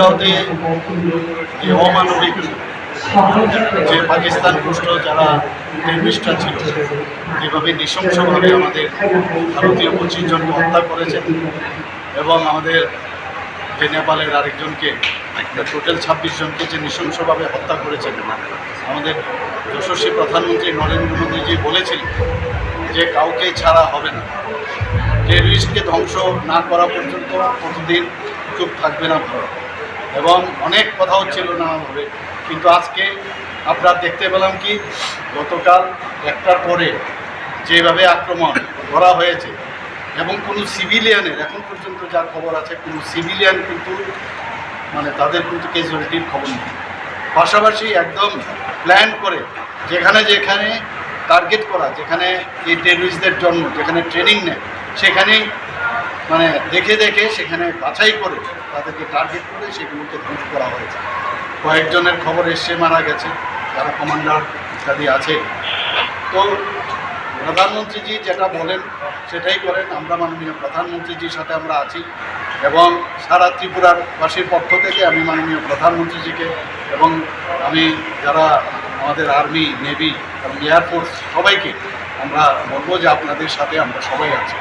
খিলগাঁওতে যে অমানবিক যে পাকিস্তান পুষ্ট যারা টেররিস্টরা ছিল, যেভাবে নৃশংসভাবে আমাদের ভারতীয় 25 জনকে হত্যা করেছেন এবং আমাদের যে নেপালের আরেকজনকে টোটাল 26 জনকে যে নৃশংসভাবে হত্যা করেছেন, আমাদের যশস্বী প্রধানমন্ত্রী নরেন্দ্র মোদীজি বলেছিলেন যে কাউকে ছাড়া হবে না, টেররিস্টকে ধ্বংস না করা পর্যন্ত প্রতিদিন চুপ থাকবে না ভারত। এবং অনেক কথা হচ্ছিল নানাভাবে, কিন্তু আজকে আপনারা দেখতে পেলাম কি গতকাল একটার পরে যেভাবে আক্রমণ করা হয়েছে এবং কোনো সিভিলিয়ানের এখন পর্যন্ত যা খবর আছে কোনো সিভিলিয়ান কিন্তু তাদের কিন্তু ক্যাজুয়ালিটির খবর নেই। পাশাপাশি একদম প্ল্যান করে যেখানে যেখানে টার্গেট করা, যেখানে এই টেররিস্টদের জন্য যেখানে ট্রেনিং নেয় সেখানেই দেখে দেখে সেখানে বাছাই করে তাদেরকে টার্গেট করে সেগুলোকে ধ্বংস করা হয়েছে। কয়েকজনের খবর এসে মারা গেছে, যারা কমান্ডার ইত্যাদি আছে। তো প্রধানমন্ত্রীজি যেটা বলেন সেটাই করেন। আমরা মাননীয় প্রধানমন্ত্রীজির সাথে আমরা আছি এবং সারা ত্রিপুরার বাসীর পক্ষ থেকে আমি মাননীয় প্রধানমন্ত্রীজিকে এবং আমি যারা আমাদের আর্মি, নেভি এবং এয়ারফোর্স সবাইকে আমরা বলবো যে আপনাদের সাথে আমরা সবাই আছি।